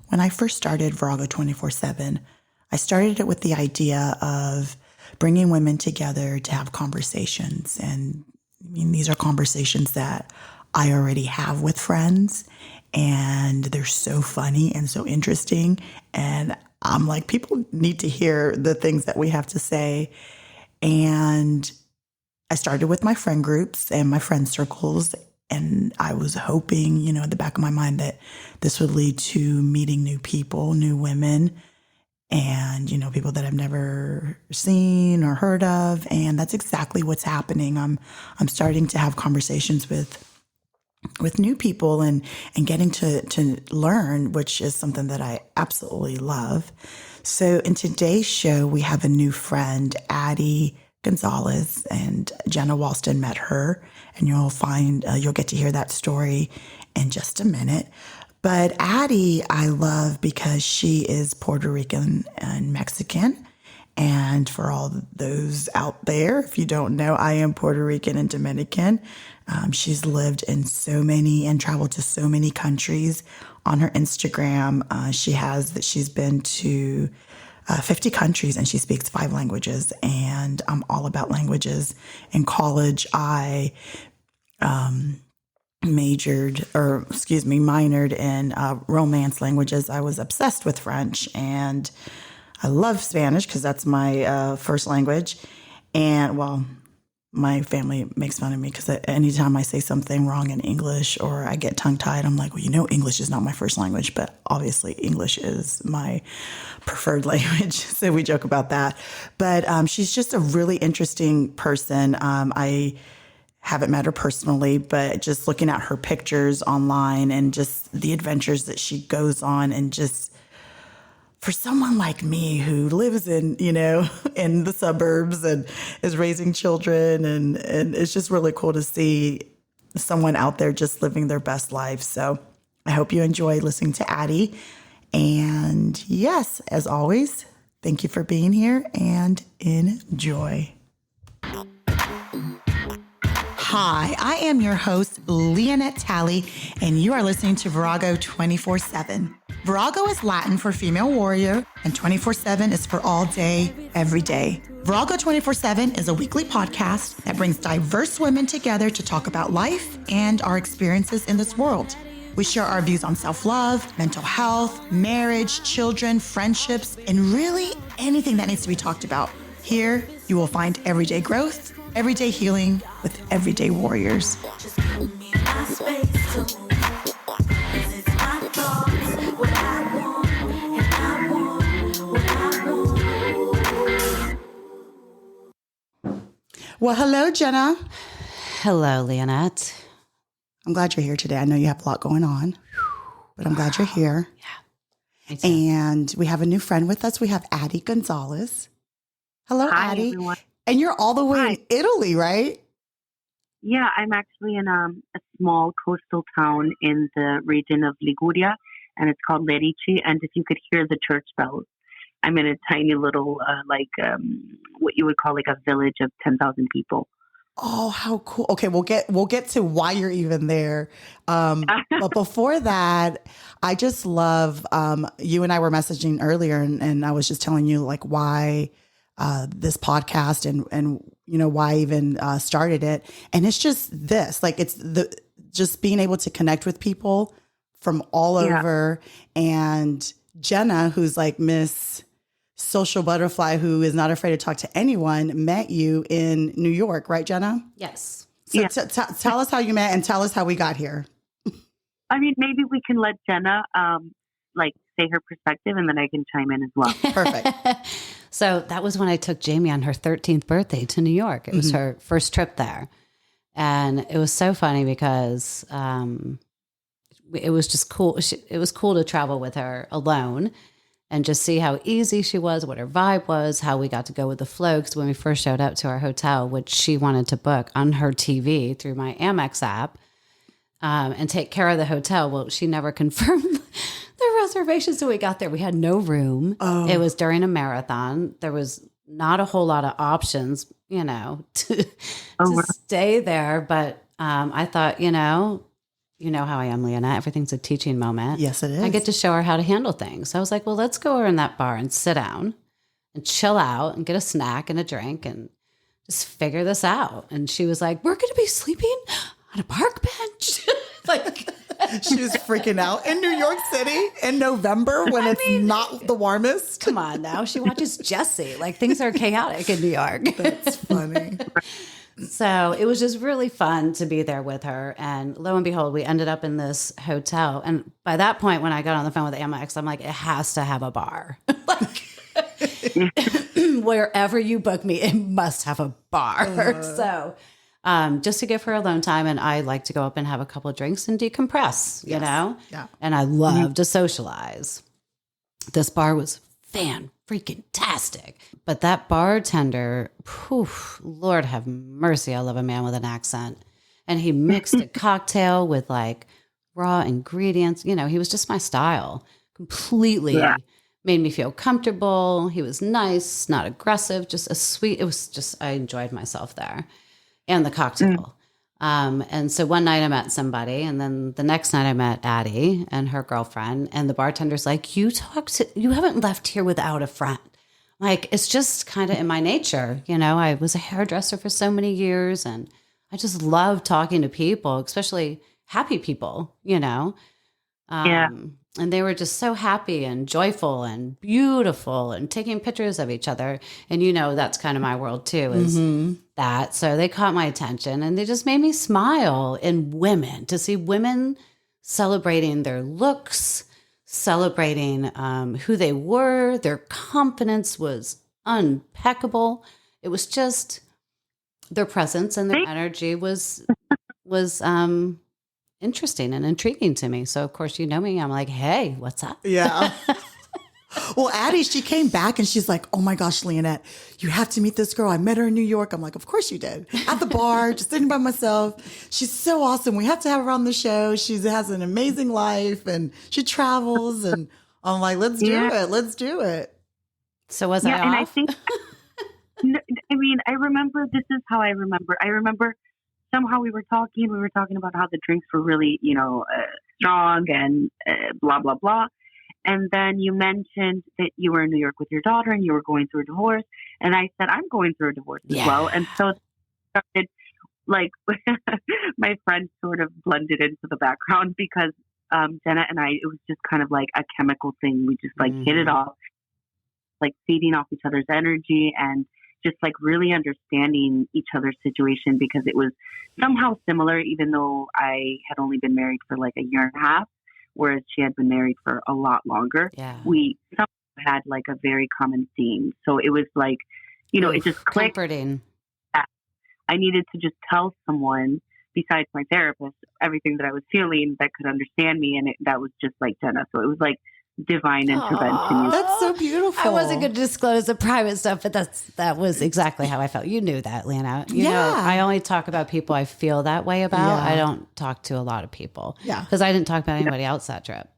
when I first started Virago 24/7, I started it with the idea of bringing women together to have conversations. And I mean, these are conversations that I already have with friends, and they're so funny and so interesting. And I'm like, people need to hear the things that we have to say. And I started with my friend groups and my friend circles. And I was hoping, at the back of my mind that this would lead to meeting new people, new women, and, people that I've never seen or heard of. And that's exactly what's happening. I'm starting to have conversations with new people and getting to learn, which is something that I absolutely love. So in today's show, we have a new friend, Addie Gonzalez, and Jenna Walston met her, and you'll get to hear that story in just a minute. But Addie, I love because she is Puerto Rican and Mexican. And for all those out there, if you don't know, I am Puerto Rican and Dominican. She's lived in so many and traveled to so many countries. On her Instagram, she's been to 50 countries, and she speaks 5 languages. And I'm all about languages. In college, I minored in Romance languages. I was obsessed with French, and I love Spanish because that's my first language. And my family makes fun of me because anytime I say something wrong in English or I get tongue-tied, I'm like, English is not my first language, but obviously English is my preferred language. So we joke about that. But she's just a really interesting person. I haven't met her personally, but just looking at her pictures online and just the adventures that she goes on, and just for someone like me who lives in the suburbs and is raising children, and it's just really cool to see someone out there just living their best life. So I hope you enjoy listening to Addie. And yes, as always, thank you for being here and enjoy. Hi, I am your host, Lyanette Talley, and you are listening to Virago 24/7. Virago is Latin for female warrior, and 24/7 is for all day, every day. Virago 24/7 is a weekly podcast that brings diverse women together to talk about life and our experiences in this world. We share our views on self-love, mental health, marriage, children, friendships, and really anything that needs to be talked about. Here, you will find everyday growth, everyday healing with everyday warriors. Just give me my space to move. It's my thoughts, what I want, and I want what I want. Well, hello, Jenna. Hello, Lyanette. I'm glad you're here today. I know you have a lot going on, but I'm glad you're here. Yeah. And we have a new friend with us. We have Addie Gonzalez. Hello, Hi, Addie. everyone. And you're all the way Hi. in Italy, right? Yeah, I'm actually in a small coastal town in the region of Liguria, and it's called Lerici. And if you could hear the church bells, I'm in a tiny little, what you would call like a village of 10,000 people. Oh, how cool. Okay, we'll get to why you're even there. But before that, I just love, you and I were messaging earlier, and I was just telling you like why this podcast and why I even started it. And it's just this, like it's just being able to connect with people from all over. And Jenna, who's like Miss Social Butterfly, who is not afraid to talk to anyone, met you in New York, right, Jenna? Yes. So tell us how you met and tell us how we got here. I mean, maybe we can let Jenna say her perspective, and then I can chime in as well. Perfect. So that was when I took Jamie on her 13th birthday to New York. It was her first trip there. And it was so funny because it was just cool. It was cool to travel with her alone and just see how easy she was, what her vibe was, how we got to go with the flow. Because when we first showed up to our hotel, which she wanted to book on her TV through my Amex app and take care of the hotel, well, she never confirmed the reservations. So we got there. We had no room. Oh. It was during a marathon. There was not a whole lot of options, to stay there. But I thought, you know how I am, Lyanette. Everything's a teaching moment. Yes, it is. I get to show her how to handle things. So I was like, well, let's go over in that bar and sit down and chill out and get a snack and a drink and just figure this out. And she was like, we're going to be sleeping on a park bench. Like, she was freaking out in New York City in November when it's not the warmest. Come on now. She watches Jessie. Like, things are chaotic in New York. That's funny. So it was just really fun to be there with her. And lo and behold, we ended up in this hotel. And by that point, when I got on the phone with Amex, I'm like, it has to have a bar. Like, wherever you book me, it must have a bar. So just to give her alone time. And I like to go up and have a couple of drinks and decompress, you know? Yeah. And I love to socialize. This bar was freaking-tastic. But that bartender, Lord have mercy, I love a man with an accent. And he mixed a cocktail with like raw ingredients. You know, he was just my style. Completely made me feel comfortable. He was nice, not aggressive, just a sweet, it was just, I enjoyed myself there. And the cocktail. And so one night I met somebody, and then the next night I met Addie and her girlfriend, and the bartender's like, you haven't left here without a friend. Like, it's just kind of in my nature. You know, I was a hairdresser for so many years, and I just love talking to people, especially happy people, you know? And they were just so happy and joyful and beautiful and taking pictures of each other. And, you know, that's kind of my world too, is that. So they caught my attention, and they just made me smile. In women, to see women celebrating their looks, celebrating who they were, their confidence was impeccable. It was just their presence and their energy was interesting and intriguing to me. So of course, you know me, I'm like, hey, what's up? Yeah. Well, Addie, she came back and she's like, oh my gosh, Lyanette, you have to meet this girl. I met her in New York. I'm like, of course you did. At the bar, just sitting by myself. She's so awesome. We have to have her on the show. She has an amazing life and she travels. And I'm like, let's do it. Let's do it. So was I off? And I think, I mean, I remember, this is how I remember. I remember somehow we were talking about how the drinks were really, you know, strong and blah, blah, blah. And then you mentioned that you were in New York with your daughter and you were going through a divorce. And I said, I'm going through a divorce as well. And so it started, like, my friend sort of blended into the background because Jenna and I, it was just kind of like a chemical thing. We just like hit it off, like feeding off each other's energy and just like really understanding each other's situation, because it was somehow similar, even though I had only been married for like a year and a half, whereas she had been married for a lot longer. Yeah. We somehow had like a very common theme. So it was like, you know, it just clicked. Comforting. I needed to just tell someone besides my therapist everything that I was feeling that could understand me. And that was just like Jenna. So it was like divine intervention. That's so beautiful. I wasn't going to disclose the private stuff, but that was exactly how I felt. You knew that, Lyanette. You know, I only talk about people I feel that way about. I don't talk to a lot of people. Yeah. Because I didn't talk about anybody else that trip.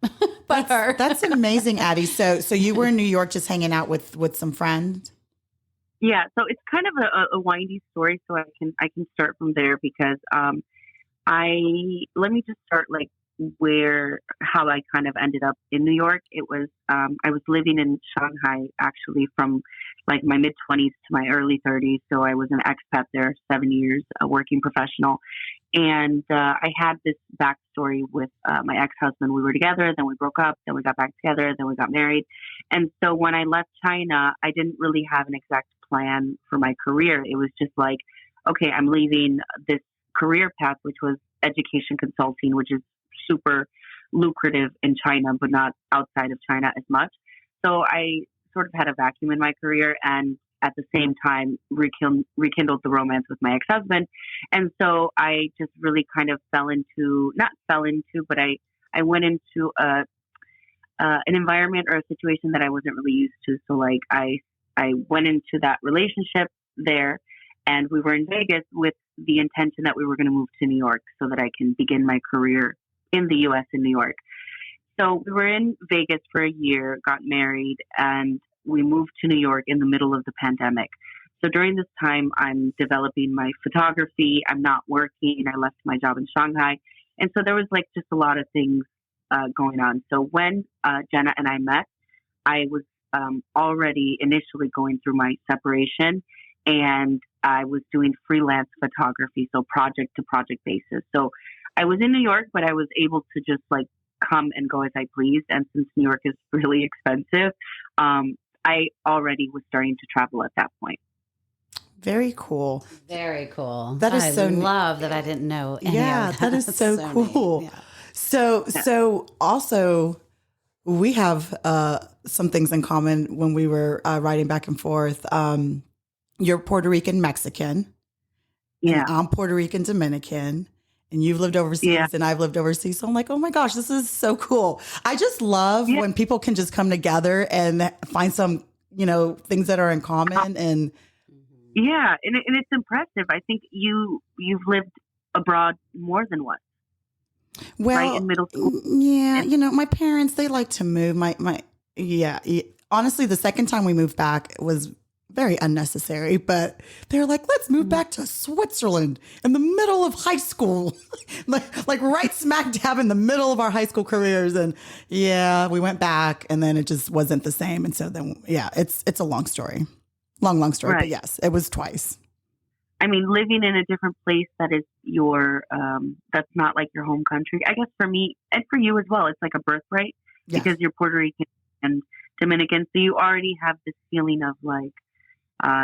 But her. That's amazing, Addie. So you were in New York just hanging out with some friends? Yeah. So it's kind of a windy story. So I can start from there because let me just start like how I kind of ended up in New York. It was, I was living in Shanghai actually from like my mid 20s to my early 30s. So I was an expat there 7 years, a working professional. And I had this backstory with my ex-husband. We were together, then we broke up, then we got back together, then we got married. And so when I left China, I didn't really have an exact plan for my career. It was just like, okay, I'm leaving this career path, which was education consulting, which is super lucrative in China, but not outside of China as much. So I sort of had a vacuum in my career and at the same time rekindled the romance with my ex-husband. And so I just really kind of but I went into an environment or a situation that I wasn't really used to. So like I went into that relationship there, and we were in Vegas with the intention that we were going to move to New York so that I can begin my career in the U.S. in New York. So we were in Vegas for a year, got married, and we moved to New York in the middle of the pandemic. So during this time, I'm developing my photography. I'm not working. I left my job in Shanghai. And so there was like just a lot of things going on. So when Jenna and I met, I was already initially going through my separation, and I was doing freelance photography, so project to project basis. So I was in New York, but I was able to just like come and go as I pleased. And since New York is really expensive, I already was starting to travel at that point. Very cool. Very cool. That is I love that I didn't know any yeah, of that. that is so cool. neat. Yeah. So also we have some things in common when we were writing back and forth. You're Puerto Rican Mexican. Yeah. And I'm Puerto Rican Dominican. And you've lived overseas and I've lived overseas. So I'm like, oh my gosh, this is so cool. I just love when people can just come together and find some, things that are in common. And yeah, and it's impressive. I think you've lived abroad more than once. well, right in middle school. yeah, my parents, they like to move. Honestly, the second time we moved back was very unnecessary, but they're like, let's move back to Switzerland in the middle of high school, like right smack dab in the middle of our high school careers. And yeah, we went back and then it just wasn't the same. And so then, yeah, it's a long story, long story, Right. but yes, it was twice. I mean, living in a different place that is that's not like your home country. I guess for me and for you as well, it's like a birthright because you're Puerto Rican and Dominican. So you already have this feeling of like,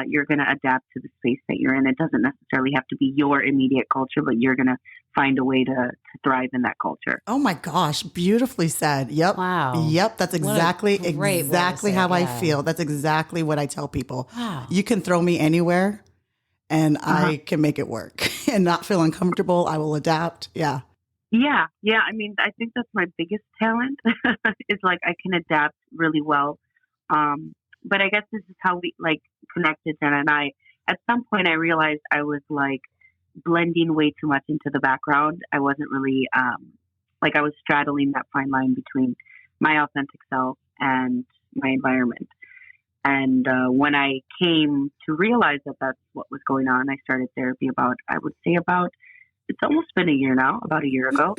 you're going to adapt to the space that you're in. It doesn't necessarily have to be your immediate culture, but you're going to find a way to thrive in that culture. Oh my gosh, beautifully said. Yep. Wow. Yep. That's exactly great way to say how it, I yeah. feel. That's exactly what I tell people. Wow. You can throw me anywhere and I can make it work and not feel uncomfortable. I will adapt. Yeah. Yeah. Yeah. I mean, I think that's my biggest talent is like I can adapt really well. But I guess this is how we like connected, Jenna and I. At some point, I realized I was like blending way too much into the background. I wasn't really I was straddling that fine line between my authentic self and my environment. And when I came to realize that that's what was going on, I started therapy it's almost been a year now, about a year ago.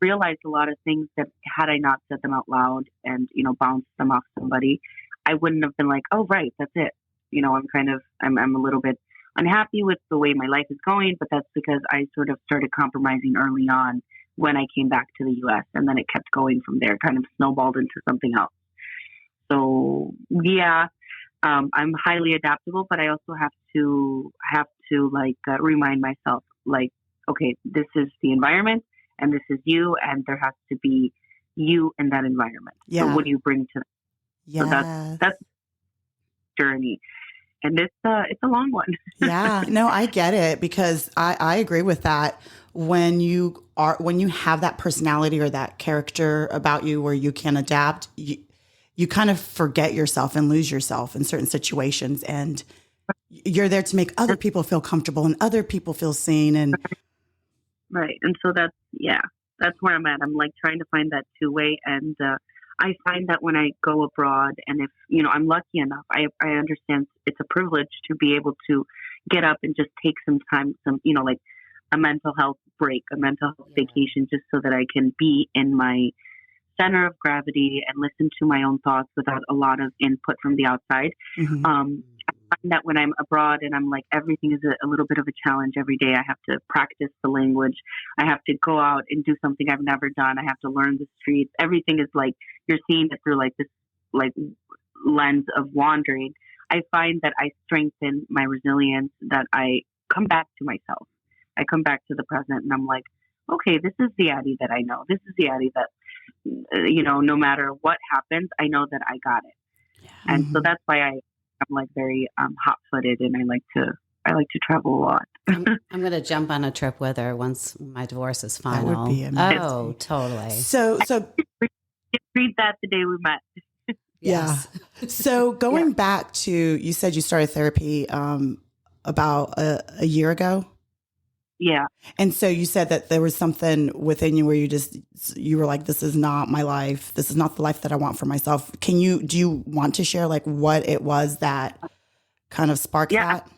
Realized a lot of things that had I not said them out loud and, bounced them off somebody, I wouldn't have been like, oh, right, that's it. I'm a little bit unhappy with the way my life is going, but that's because I sort of started compromising early on when I came back to the U.S. And then it kept going from there, kind of snowballed into something else. So, yeah, I'm highly adaptable, but I also have to remind myself, like, okay, this is the environment and this is you, and there has to be you in that environment. Yeah. So what do you bring to that? Yeah. So that's journey. And it's a long one. Yeah, no, I get it because I agree with that. When you have that personality or that character about you where you can adapt, you kind of forget yourself and lose yourself in certain situations, and you're there to make other people feel comfortable and other people feel seen. And right, and so that's where I'm at. I'm like trying to find that two-way, and I find that when I go abroad, and if I'm lucky enough, I understand it's a privilege to be able to get up and just take some time, like a mental health break, a mental health vacation, just so that I can be in my center of gravity and listen to my own thoughts without a lot of input from the outside. mm-hmm. I find that when I'm abroad and I'm like, everything is a little bit of a challenge every day. I have to practice the language. I have to go out and do something I've never done. I have to learn the streets. Everything is like, you're seeing it through like this, like lens of wandering. I find that I strengthen my resilience, that I come back to myself. I come back to the present and I'm like, okay, this is the Addie that I know. This is the Addie that, no matter what happens, I know that I got it. Yeah. And so that's why I'm like very hot-footed, and I like to travel a lot. I'm going to jump on a trip with her once my divorce is final. That would be amazing. Oh, totally. So read that the day we met. Yes. Yeah. So going back to, you said you started therapy about a year ago. Yeah. And so you said that there was something within you where you were like, this is not my life. This is not the life that I want for myself. Do you want to share like what it was that kind of sparked that?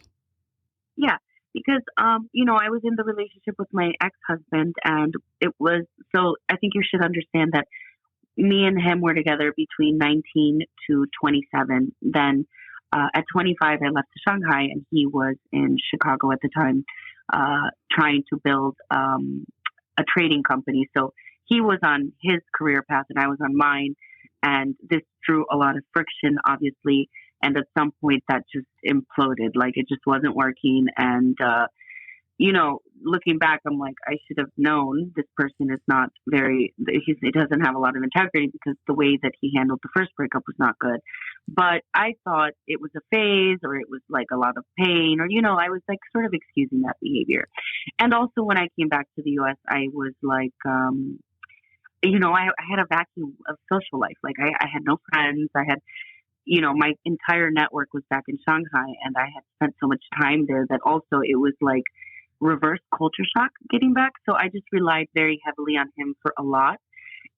Yeah. because, I was in the relationship with my ex-husband, and it was, so I think you should understand that me and him were together between 19 to 27. Then at 25, I left to Shanghai, and he was in Chicago at the time, trying to build a trading company. So he was on his career path, and I was on mine. And this drew a lot of friction, obviously. And at some point, that just imploded. Like, it just wasn't working. And, looking back, I'm like, I should have known this person is not he doesn't have a lot of integrity, because the way that he handled the first breakup was not good. But I thought it was a phase, or it was like a lot of pain, or, I was like sort of excusing that behavior. And also when I came back to the US, I was like, I had a vacuum of social life. Like I had no friends. I had, my entire network was back in Shanghai, and I had spent so much time there that also it was like reverse culture shock getting back. So I just relied very heavily on him for a lot.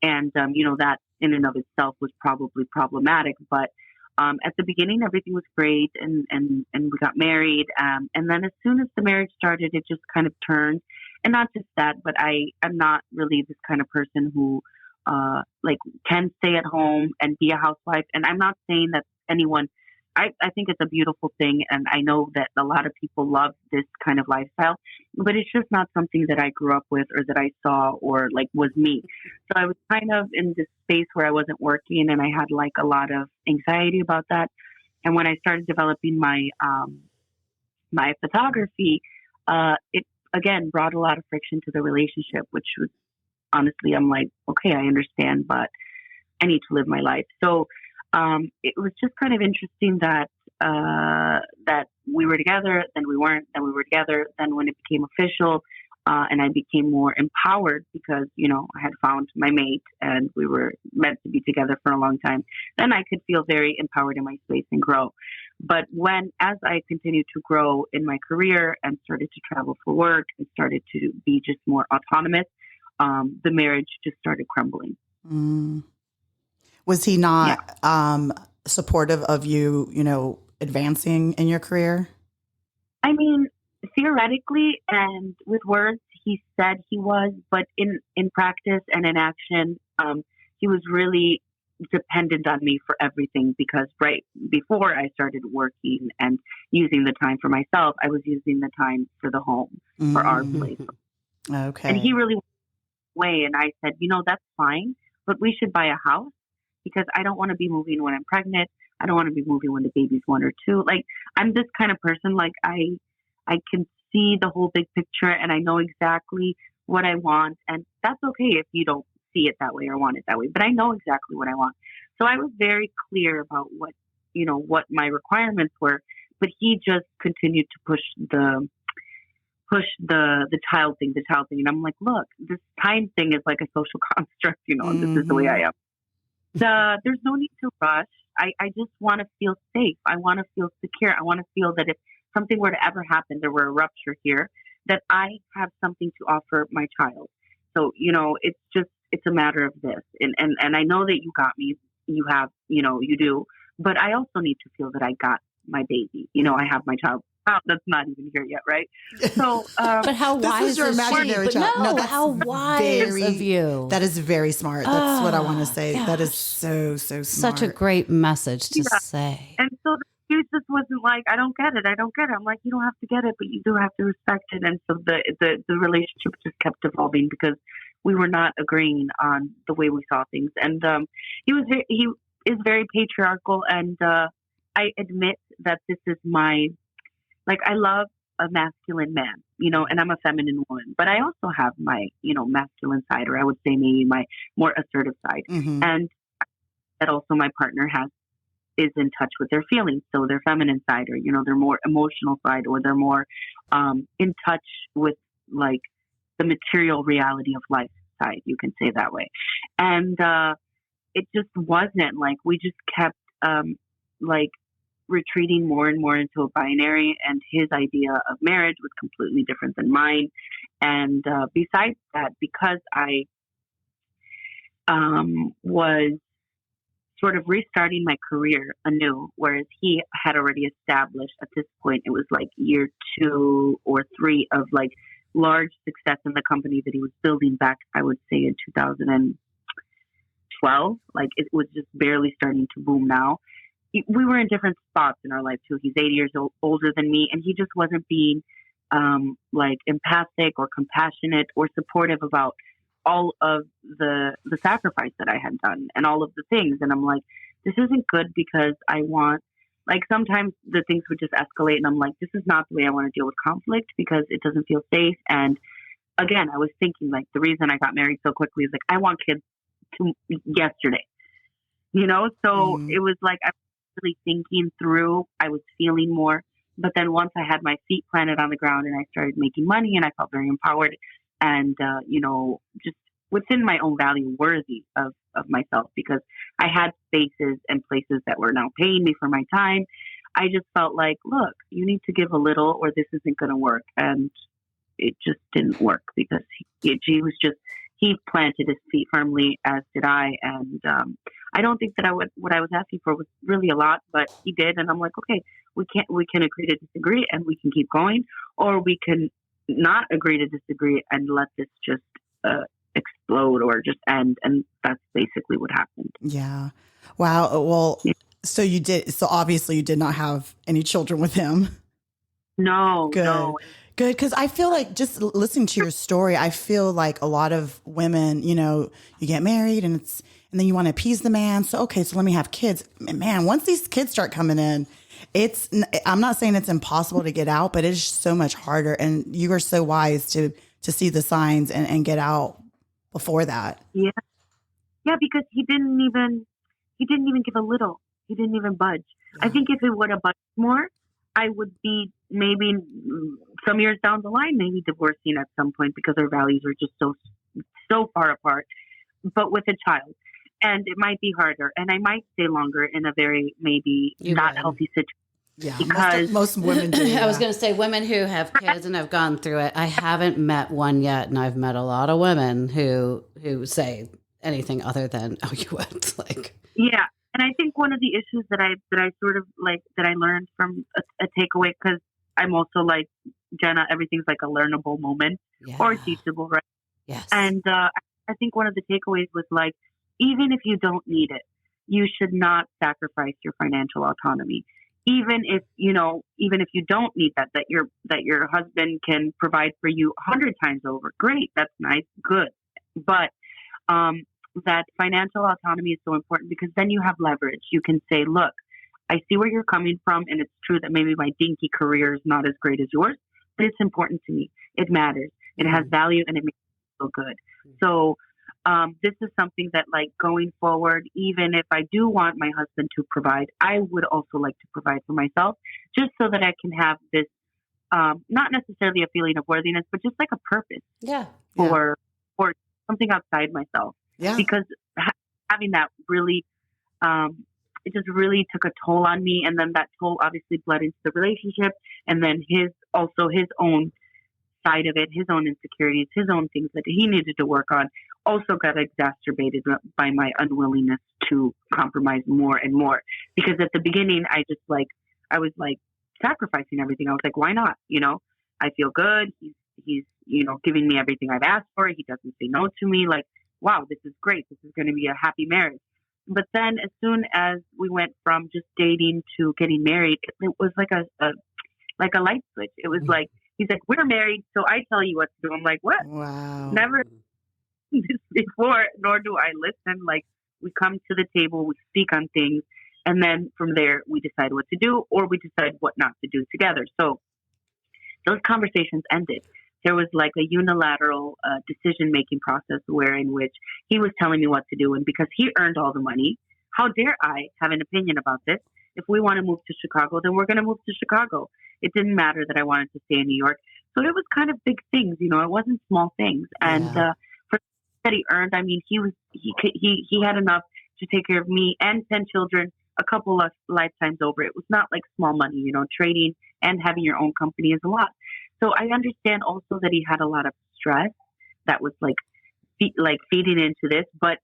And, that in and of itself was probably problematic. But at the beginning, everything was great, and we got married. And then as soon as the marriage started, it just kind of turned. And not just that, but I'm not really this kind of person who can stay at home and be a housewife. And I'm not saying that anyone, I think it's a beautiful thing. And I know that a lot of people love this kind of lifestyle, but it's just not something that I grew up with, or that I saw, or like was me. So I was kind of in this space where I wasn't working, and I had like a lot of anxiety about that. And when I started developing my photography, it again brought a lot of friction to the relationship, which was honestly, I'm like, okay, I understand, but I need to live my life. So it was just kind of interesting that we were together, then we weren't, then we were together. Then when it became official, and I became more empowered because, I had found my mate and we were meant to be together for a long time, then I could feel very empowered in my space and grow. But as I continued to grow in my career and started to travel for work and started to be just more autonomous, the marriage just started crumbling. Mm. Was he not supportive of you, advancing in your career? I mean, theoretically and with words, he said he was, but in practice and in action, he was really dependent on me for everything, because right before I started working and using the time for myself, I was using the time for the home, for our place. Okay. And he really went away, and I said, that's fine, but we should buy a house, because I don't want to be moving when I'm pregnant. I don't want to be moving when the baby's 1 or 2. Like, I'm this kind of person, like I can see the whole big picture, and I know exactly what I want. And that's okay if you don't see it that way or want it that way, but I know exactly what I want. So I was very clear about what my requirements were, but he just continued to push the child thing. And I'm like, look, this time thing is like a social construct, This is the way I am. There's no need to rush. I just want to feel safe. I want to feel secure. I want to feel that if something were to ever happen, there were a rupture here, that I have something to offer my child. So, it's a matter of this. And I know that you got me. You have, you do. But I also need to feel that I got my baby. I have my child. Oh, that's not even here yet, right? So, but how wise is your imaginary child? No, that's how wise of you. That is very smart. That's what I want to say. Gosh. That is so smart. Such a great message to say. And so the excuse just wasn't like, I don't get it. I'm like, you don't have to get it, but you do have to respect it. And so the relationship just kept evolving, because we were not agreeing on the way we saw things. And he is very patriarchal, and I admit that this is I love a masculine man, and I'm a feminine woman, but I also have my, masculine side, or I would say maybe my more assertive side. Mm-hmm. And that also my partner is in touch with their feelings. So their feminine side, or, their more emotional side, or they're more in touch with like the material reality of life side, you can say that way. And it just wasn't like, we just kept retreating more and more into a binary, and his idea of marriage was completely different than mine. And besides that, because I was sort of restarting my career anew, whereas he had already established at this point, it was like year 2 or 3 of like large success in the company that he was building back, I would say in 2012. Like it was just barely starting to boom now. We were in different spots in our life too. He's 80 years older than me, and he just wasn't being like empathic or compassionate or supportive about all of the sacrifice that I had done and all of the things. And I'm like, this isn't good, because I want, like, sometimes the things would just escalate, and I'm like, this is not the way I want to deal with conflict, because it doesn't feel safe. And again, I was thinking, like, the reason I got married so quickly is like, I want kids to yesterday, you know? So it was like, I was really thinking through, I was feeling more. But then once I had my feet planted on the ground and I started making money, and I felt very empowered and, you know, just within my own value, worthy of myself, because I had spaces and places that were now paying me for my time. I just felt like, look, you need to give a little, or this isn't going to work. And it just didn't work, because he planted his feet firmly, as did I. And I don't think that what I was asking for was really a lot, but he did. And I'm like, okay, we can agree to disagree, and we can keep going, or we can not agree to disagree and let this just explode or just end. And that's basically what happened. Yeah. Wow. Well, so obviously you did not have any children with him. No, Good. no. Good. Because I feel like, just listening to your story, I feel like a lot of women, you know, you get married and then you want to appease the man. So, okay, so let me have kids. Man, once these kids start coming in, I'm not saying it's impossible to get out, but it's so much harder. And you are so wise to see the signs and get out before that. Yeah. Yeah, because he didn't even give a little. He didn't even budge. Yeah. I think if it would have budged more, I would be maybe some years down the line, maybe divorcing at some point, because our values are just so far apart. But with a child, and it might be harder, and I might stay longer in a very maybe not healthy situation. Yeah, because most women do. I was going to say, women who have kids and have gone through it. I haven't met one yet, and I've met a lot of women who say anything other than, "Oh, you would." Like, yeah. And I think one of the issues that I sort of like, that I learned from a takeaway, because I'm also like Jenna, everything's like a learnable moment or teachable, right? Yes. And I think one of the takeaways was like, even if you don't need it, you should not sacrifice your financial autonomy. Even if you don't need that your husband can provide for you 100 times over, great, that's nice, good. But that financial autonomy is so important, because then you have leverage. You can say, look, I see where you're coming from, and it's true that maybe my dinky career is not as great as yours, but it's important to me. It matters. It has value, and it makes me feel good. So this is something that, like, going forward, even if I do want my husband to provide, I would also like to provide for myself, just so that I can have this, not necessarily a feeling of worthiness, but just like a purpose for something outside myself. Yeah. Because having that really, it just really took a toll on me. And then that toll obviously bled into the relationship. And then his own side of it, his own insecurities, his own things that he needed to work on, also got exacerbated by my unwillingness to compromise more and more. Because at the beginning, I was like sacrificing everything. I was like, why not? You know, I feel good. He's giving me everything I've asked for. He doesn't say no to me. Like, wow, this is great. This is going to be a happy marriage. But then as soon as we went from just dating to getting married, it was like a light switch. It was like, he's like, we're married, so I tell you what to do. I'm like, what? Wow. Never this before, nor do I listen. Like, we come to the table, we speak on things, and then from there we decide what to do, or we decide what not to do together. So those conversations ended. There was like a unilateral decision-making process in which he was telling me what to do. And because he earned all the money, how dare I have an opinion about this? If we want to move to Chicago, then we're going to move to Chicago. It didn't matter that I wanted to stay in New York. So it was kind of big things, it wasn't small things. And for that he earned, I mean, he had enough to take care of me and 10 children a couple of lifetimes over. It was not like small money, trading and having your own company is a lot. So I understand also that he had a lot of stress that was like feeding into this. But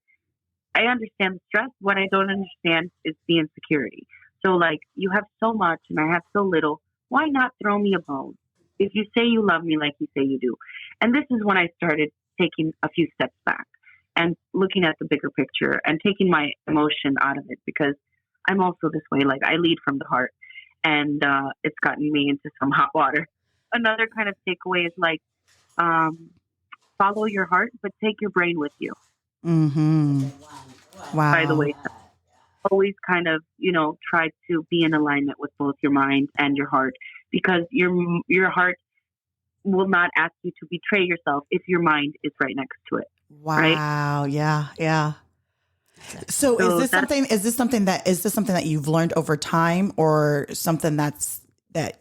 I understand the stress. What I don't understand is the insecurity. So like, you have so much and I have so little. Why not throw me a bone? If you say you love me like you say you do. And this is when I started taking a few steps back and looking at the bigger picture and taking my emotion out of it, because I'm also this way. Like, I lead from the heart, and it's gotten me into some hot water. Another kind of takeaway is like, follow your heart, but take your brain with you. Mm-hmm. Wow. By the way, always kind of, try to be in alignment with both your mind and your heart, because your heart will not ask you to betray yourself if your mind is right next to it. Wow. Right? Yeah. Yeah. So is this something that you've learned over time, or something that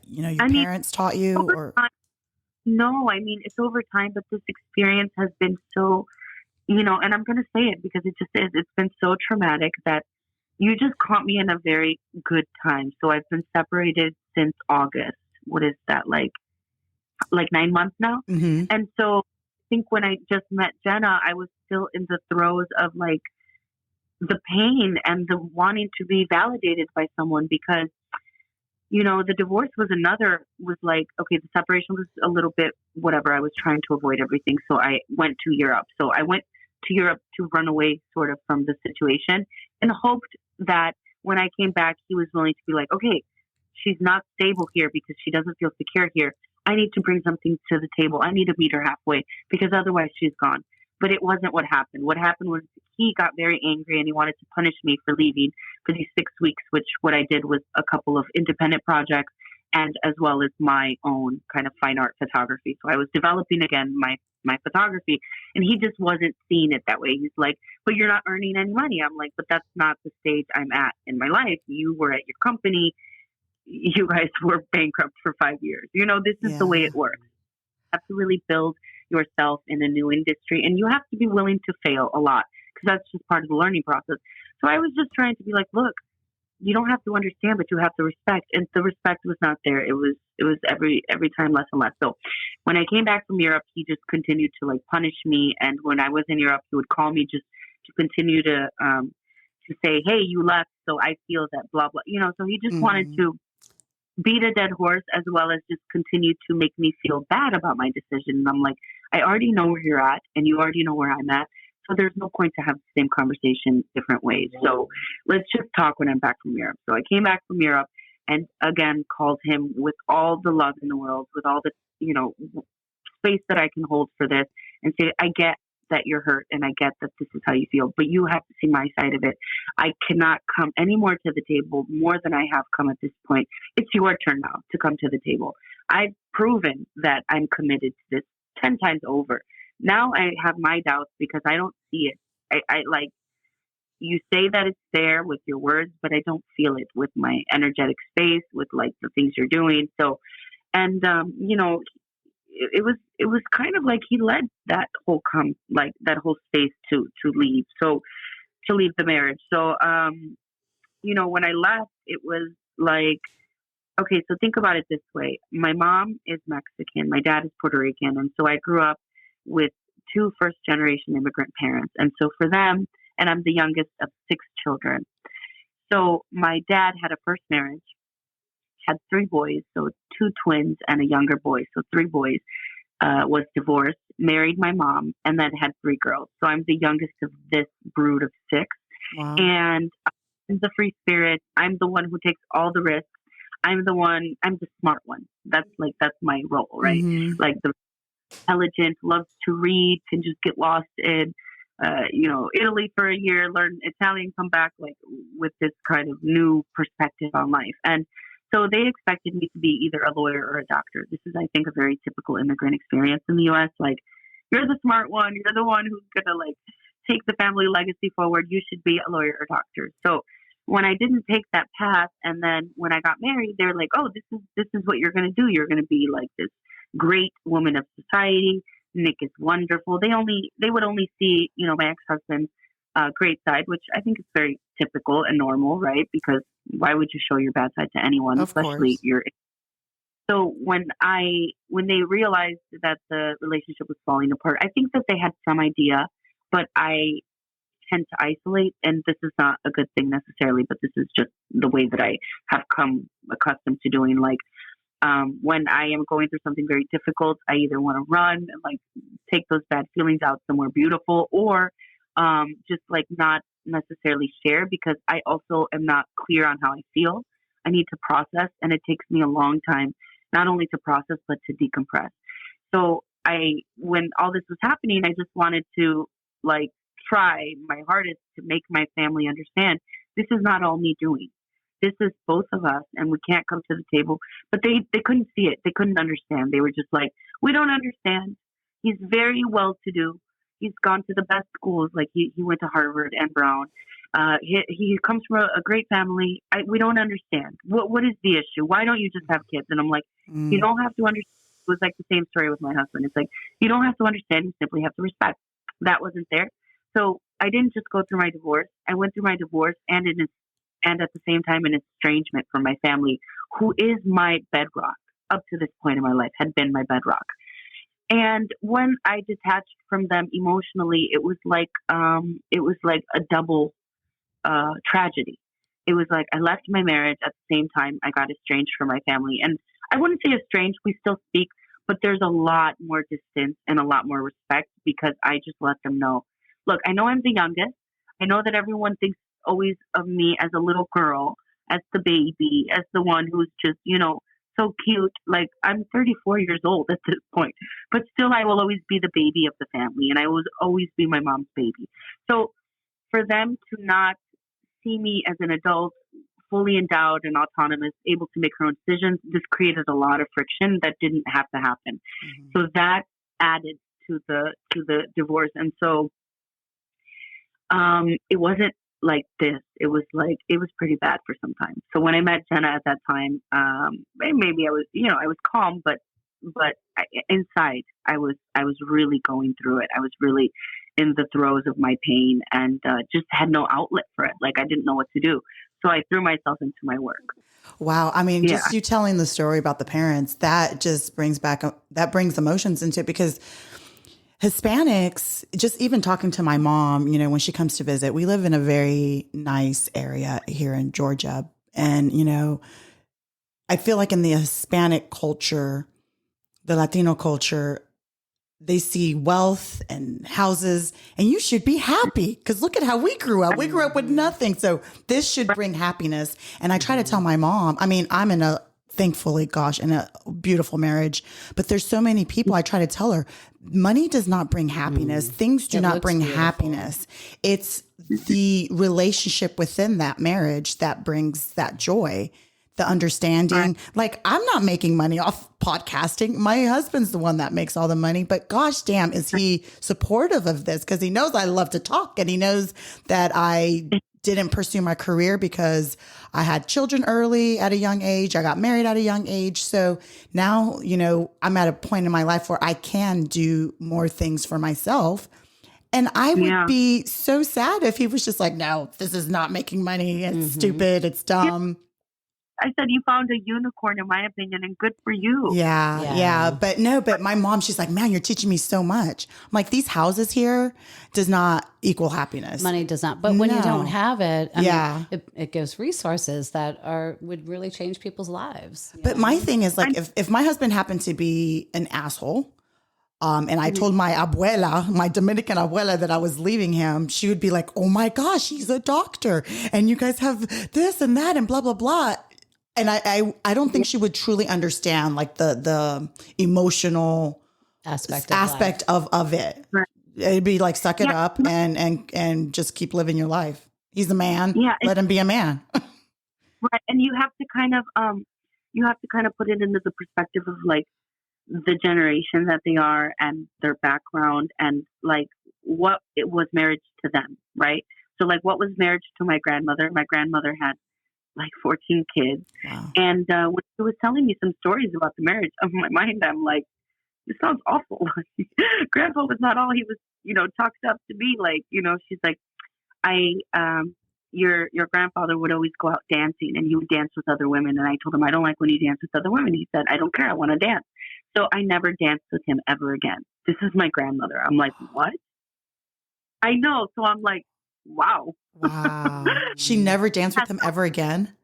your parents taught you? Or time, no, I mean, it's over time, but this experience has been so, and I'm going to say it because it just is. It's been so traumatic that you just caught me in a very good time. So I've been separated since August. What is that, like 9 months now? Mm-hmm. And so I think when I just met Jenna, I was still in the throes of like the pain and the wanting to be validated by someone, because the divorce was like, okay, the separation was a little bit whatever. I was trying to avoid everything. So I went to Europe. So I went to Europe to run away sort of from the situation, and hoped that when I came back, he was willing to be like, okay, she's not stable here because she doesn't feel secure here. I need to bring something to the table. I need to meet her halfway, because otherwise she's gone. But it wasn't what happened. What happened was he got very angry and he wanted to punish me for leaving for these 6 weeks, which what I did was a couple of independent projects, and as well as my own kind of fine art photography. So I was developing again my photography, and he just wasn't seeing it that way. He's like, but you're not earning any money. I'm like, but that's not the stage I'm at in my life. You were at your company. You guys were bankrupt for 5 years. This is the way it works. You have to really build yourself in a new industry, and you have to be willing to fail a lot, because that's just part of the learning process. So I was just trying to be like, look, you don't have to understand, but you have to respect. And the respect was not there. It was every time less and less. So when I came back from Europe, he just continued to like punish me. And when I was in Europe, he would call me just to continue to say, hey, you left, so I feel that blah, blah, so he just wanted to beat a dead horse, as well as just continue to make me feel bad about my decision. And I'm like, I already know where you're at, and you already know where I'm at. So there's no point to have the same conversation different ways. So let's just talk when I'm back from Europe. So I came back from Europe and again called him with all the love in the world, with all the, space that I can hold for this, and say, I get that you're hurt, and I get that this is how you feel, but you have to see my side of it. I cannot come any more to the table more than I have come at this point. It's your turn now to come to the table. I've proven that I'm committed to this 10 times over. Now I have my doubts because I don't see it. I like, you say that it's there with your words, but I don't feel it with my energetic space, with like the things you're doing. So, and it was kind of like he led that whole that whole space to leave. So to leave the marriage. So when I left, it was like, okay, so think about it this way. My mom is Mexican, my dad is Puerto Rican, and so I grew up with 2 first-generation immigrant parents. And so for them, and I'm the youngest of 6 children. So my dad had a first marriage, had 3 boys, so 2 twins and a younger boy, so 3 boys, was divorced, married my mom, and then had 3 girls. So I'm the youngest of this brood of 6. Wow. And I'm the free spirit. I'm the one who takes all the risks. I'm the smart one. That's my role, right? Mm-hmm. Like the intelligent, loves to read, can just get lost in, Italy for a year, learn Italian, come back like with this kind of new perspective on life. And so they expected me to be either a lawyer or a doctor. This is, I think, a very typical immigrant experience in the U.S. Like, you're the smart one. You're the one who's going to like take the family legacy forward. You should be a lawyer or doctor. So when I didn't take that path, and then when I got married, they're like, oh, this is what you're going to do. You're going to be like this great woman of society. Nick is wonderful. They would only see, my ex-husband's great side, which I think is very typical and normal, right? Because why would you show your bad side to anyone, Of especially course. your. So when they realized that the relationship was falling apart, I think that they had some idea, but I tend to isolate, and this is not a good thing necessarily, but this is just the way that I have come accustomed to doing. Like, when I am going through something very difficult, I either want to run and like take those bad feelings out somewhere beautiful, or just like not necessarily share, because I also am not clear on how I feel. I need to process, and it takes me a long time, not only to process, but to decompress. So when all this was happening, I just wanted to like try my hardest to make my family understand this is not all me doing. This is both of us, and we can't come to the table. But they couldn't see it. They couldn't understand. They were just like, we don't understand. He's very well to do. He's gone to the best schools. Like he went to Harvard and Brown. He comes from a great family. We don't understand. What is the issue? Why don't you just have kids? And I'm like, you don't have to understand. It was like the same story with my husband. It's like, you don't have to understand. You simply have to respect. That wasn't there. So I didn't just go through my divorce. I went through my divorce and at the same time an estrangement from my family, who is my bedrock up to this point in my life, had been my bedrock. And when I detached from them emotionally, it was like a double tragedy. It was like I left my marriage at the same time I got estranged from my family. And I wouldn't say estranged, we still speak, but there's a lot more distance and a lot more respect, because I just let them know, look, I know I'm the youngest. I know that everyone thinks always of me as a little girl, as the baby, as the one who's just, so cute. Like, I'm 34 years old at this point, but still I will always be the baby of the family, and I will always be my mom's baby. So for them to not see me as an adult, fully endowed and autonomous, able to make her own decisions, this created a lot of friction that didn't have to happen. So that added to the divorce. And so it wasn't like this. It was pretty bad for some time. So when I met Jenna at that time, maybe I was calm, but inside I was really going through it. I was really in the throes of my pain, and just had no outlet for it. Like, I didn't know what to do. So I threw myself into my work. Wow. I mean, just you telling the story about the parents, that just brings emotions into it, because Hispanics, just even talking to my mom, when she comes to visit, we live in a very nice area here in Georgia. And, I feel like in the Hispanic culture, the Latino culture, they see wealth and houses, and you should be happy, because look at how we grew up. We grew up with nothing. So this should bring happiness. And I try to tell my mom, I mean, I'm in thankfully, gosh, in a beautiful marriage, but there's so many people. I try to tell her, money does not bring happiness. Things do not bring happiness. It's the relationship within that marriage that brings that joy. The understanding, like, I'm not making money off podcasting. My husband's the one that makes all the money, but gosh damn, is he supportive of this? Because he knows I love to talk, and he knows that I didn't pursue my career because I had children early at a young age. I got married at a young age. So now, I'm at a point in my life where I can do more things for myself. And I would be so sad if he was just like, no, this is not making money. It's stupid. It's dumb. I said, you found a unicorn, in my opinion, and good for you. Yeah. But my mom, she's like, man, you're teaching me so much. I'm like, these houses here does not equal happiness. Money does not. But when you don't have it, I mean, it gives resources that would really change people's lives. But my thing is, like, if my husband happened to be an asshole, and I told my abuela, my Dominican abuela, that I was leaving him, she would be like, oh my gosh, he's a doctor, and you guys have this and that and blah, blah, blah. And I don't think she would truly understand, like, the emotional aspect of it. Right. It'd be like, suck it up and just keep living your life. He's a man. Yeah, let him be a man. Right. And you have to kind of put it into the perspective of, like, the generation that they are and their background, and like what it was marriage to them. Right. So, like, what was marriage to my grandmother? My grandmother had like 14 kids. Wow. And when she was telling me some stories about the marriage, of my mind, I'm like, this sounds awful. Grandpa was not all he was, talked up to be. Like, she's like, your grandfather would always go out dancing, and he would dance with other women. And I told him, I don't like when you dance with other women. He said, I don't care. I want to dance. So I never danced with him ever again. This is my grandmother. I'm like, what? I know. So I'm like, wow. Wow. She never danced with him ever again?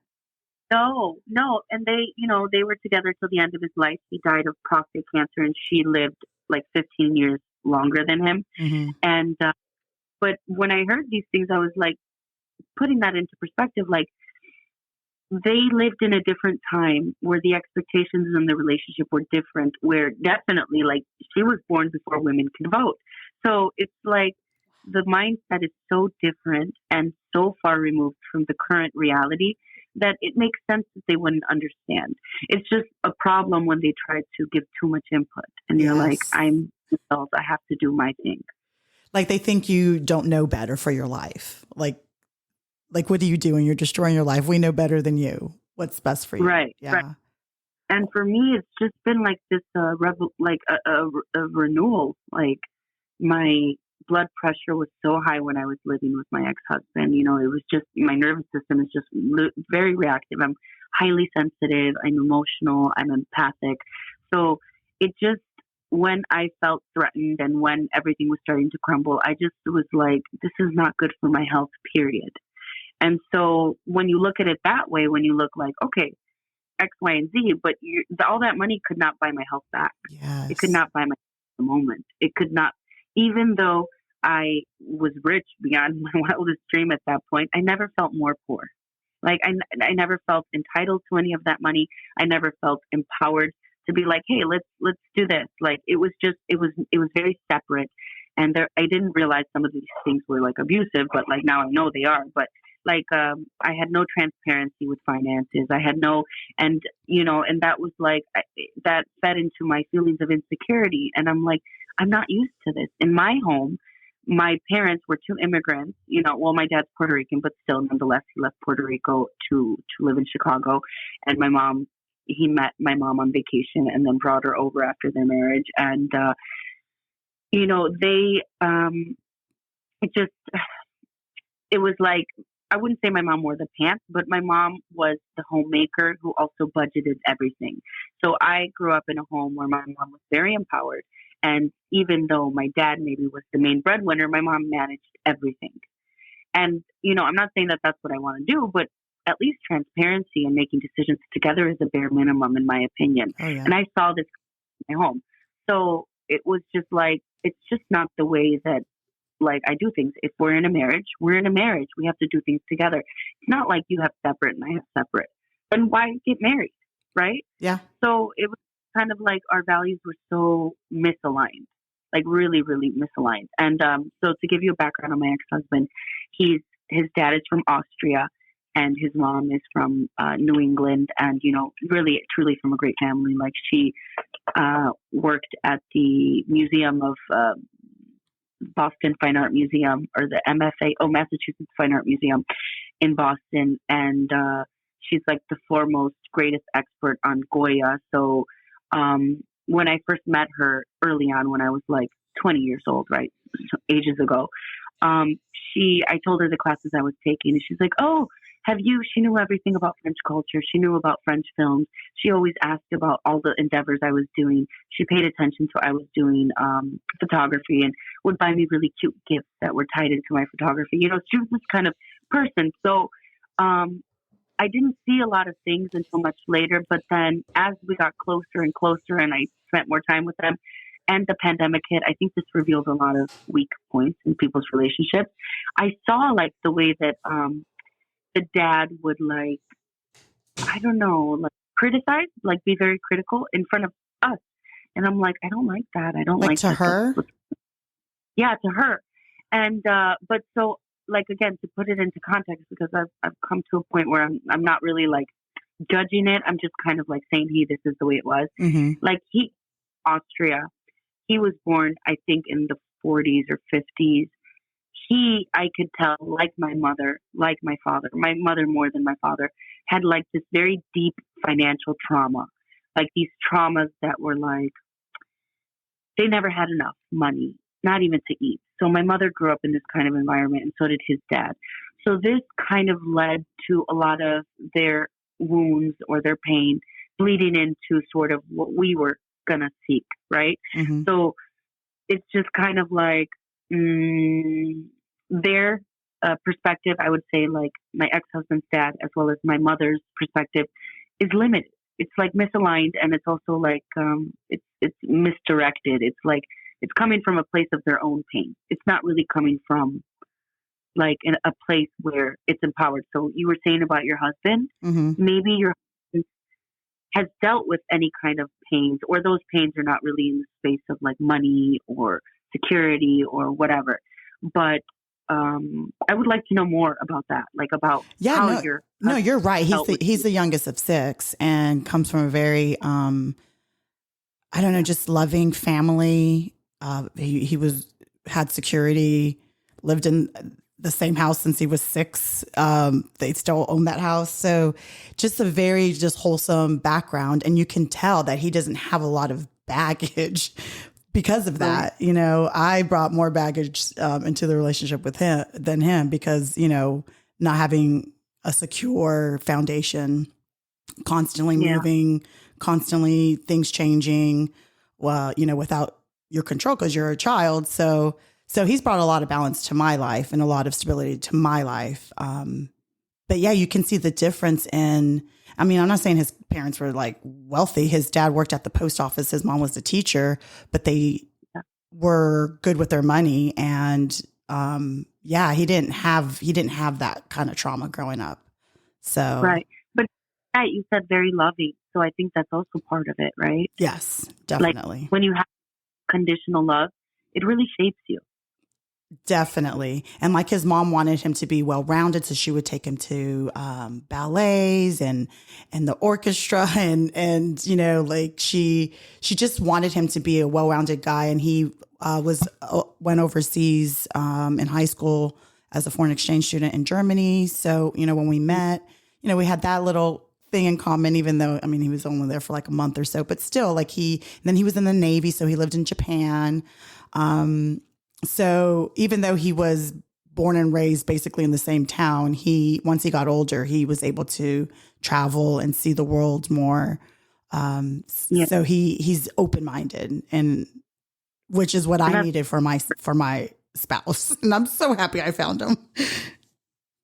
No, no. And they were together till the end of his life. He died of prostate cancer and she lived like 15 years longer than him. Mm-hmm. And, but when I heard these things, I was like, putting that into perspective, like they lived in a different time where the expectations in the relationship were different, where definitely like she was born before women could vote. So it's like the mindset is so different and so far removed from the current reality that it makes sense that they wouldn't understand. It's just a problem when they try to give too much input and you're like, Yes. I'm adult, I have to do my thing. Like they think you don't know better for your life. Like, what do you do when you're destroying your life? We know better than you. What's best for you? Right. Yeah. Right. And for me, it's just been like this, a renewal. Like my blood pressure was so high when I was living with my ex-husband. You know, it was just my nervous system is just very reactive. I'm highly sensitive. I'm emotional. I'm empathic. So it just, when I felt threatened and when everything was starting to crumble, I just was like, this is not good for my health, period. And so when you look at it that way, when you look like, okay, X, Y, and Z, but all that money could not buy my health back. Yes. It could not buy my the moment. It could not, even though I was rich beyond my wildest dream at that point, I never felt more poor. Like I never felt entitled to any of that money. I never felt empowered to be like, hey, let's do this. Like it was very separate. And I didn't realize some of these things were like abusive, but like now I know they are. But like I had no transparency with finances. I had no, and and that was like that fed into my feelings of insecurity. And I'm like, I'm not used to this. In my home, my parents were two immigrants. Well, my dad's Puerto Rican, but still, nonetheless, he left Puerto Rico to live in Chicago. And he met my mom on vacation and then brought her over after their marriage. And they it was like, I wouldn't say my mom wore the pants, but my mom was the homemaker who also budgeted everything. So I grew up in a home where my mom was very empowered. And even though my dad maybe was the main breadwinner, my mom managed everything. And, I'm not saying that that's what I want to do, but at least transparency and making decisions together is a bare minimum, in my opinion. Oh, yeah. And I saw this in my home. So it was just like, it's just not the way that like I do things. If we're in a marriage, we're in a marriage. We have to do things together. It's not like you have separate and I have separate. Then why get married, right? Yeah. So it was kind of like our values were so misaligned, like really, really misaligned. And so to give you a background on my ex-husband, his dad is from Austria and his mom is from New England, and really, truly from a great family. Like she worked at the Museum of Boston Fine Art Museum, or the Massachusetts Fine Art Museum in Boston. And she's like the foremost, greatest expert on Goya. So when I first met her early on, when I was like 20 years old, right, ages ago, I told her the classes I was taking, and she's like, oh, she knew everything about French culture. She knew about French films. She always asked about all the endeavors I was doing. She paid attention to I was doing photography and would buy me really cute gifts that were tied into my photography. She was this kind of person. So I didn't see a lot of things until much later. But then as we got closer and closer and I spent more time with them and the pandemic hit, I think this revealed a lot of weak points in people's relationships. I saw like the way that the dad would like, I don't know, like criticize, like be very critical in front of us. And I'm like, I don't like that. I don't like to that. her? Yeah, to her. And, but so like, again, to put it into context, because I've come to a point where I'm not really like judging it. I'm just kind of like saying, hey, this is the way it was. Mm-hmm. Like Austria, he was born, I think in the 40s or 50s. I could tell, like my mother, like my father, my mother more than my father, had like this very deep financial trauma, like these traumas that were like, they never had enough money, not even to eat. So my mother grew up in this kind of environment, and so did his dad. So this kind of led to a lot of their wounds or their pain bleeding into sort of what we were going to seek, right? Mm-hmm. So it's just kind of like, their perspective, I would say like my ex-husband's dad, as well as my mother's perspective, is limited. It's like misaligned, and it's also like it's misdirected. It's like it's coming from a place of their own pain. It's not really coming from like in a place where it's empowered. So you were saying about your husband, maybe your husband has dealt with any kind of pains, or those pains are not really in the space of like money or security or whatever. But I would like to know more about that, like about how your husband you're right. He's the you. youngest of 6 and comes from a very I don't know, just loving family. He had security, lived in the same house since he was 6. They still own that house. So just a very just wholesome background. And you can tell that he doesn't have a lot of baggage because of that. You know, I brought more baggage into the relationship with him than him because, you know, not having a secure foundation, constantly moving, constantly things changing, well, you know, without your control because you're a child. So he's brought a lot of balance to my life and a lot of stability to my life. But yeah, you can see the difference in, I mean, I'm not saying his parents were like wealthy. His dad worked at the post office. His mom was a teacher, but they were good with their money. And he didn't have that kind of trauma growing up. So Right. But you said very loving. So I think that's also part of it, right? yes, definitely. Like when you have conditional love, it really shapes you. Definitely. And like his mom wanted him to be well-rounded. So she would take him to ballets and the orchestra and, you know, like she just wanted him to be a well-rounded guy. And he went overseas in high school as a foreign exchange student in Germany. So, you know, when we met, you know, we had that little thing in common, even though, I mean, he was only there for like a month or so, but still like then he was in the Navy. So he lived in Japan. So even though he was born and raised basically in the same town, once he got older, he was able to travel and see the world more. So he's open-minded, and which is what I needed for my spouse. And I'm so happy I found him.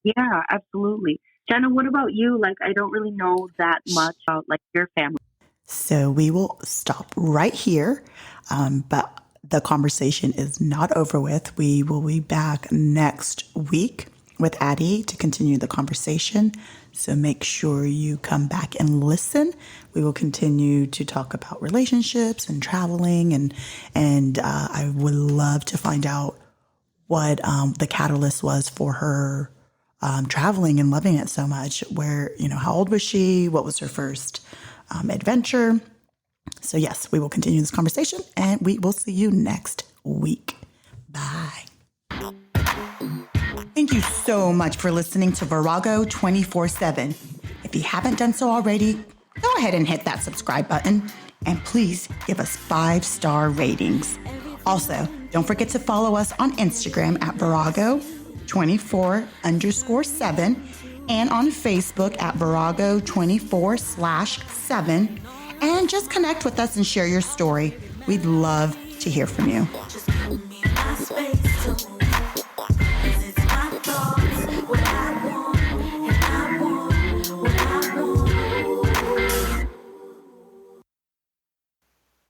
Yeah, absolutely. Jenna, what about you? Like, I don't really know that much about like your family. So we will stop right here. But the conversation is not over with. We will be back next week with Addie to continue the conversation. So make sure you come back and listen. We will continue to talk about relationships and traveling. And I would love to find out what the catalyst was for her traveling and loving it so much. Where, you know, how old was she? What was her first adventure? So yes, we will continue this conversation and we will see you next week. Bye. Thank you so much for listening to Virago 24/7. If you haven't done so already, go ahead and hit that subscribe button and please give us 5-star ratings. Also, don't forget to follow us on Instagram at Virago24_7 and on Facebook at Virago24/7. And just connect with us and share your story. We'd love to hear from you.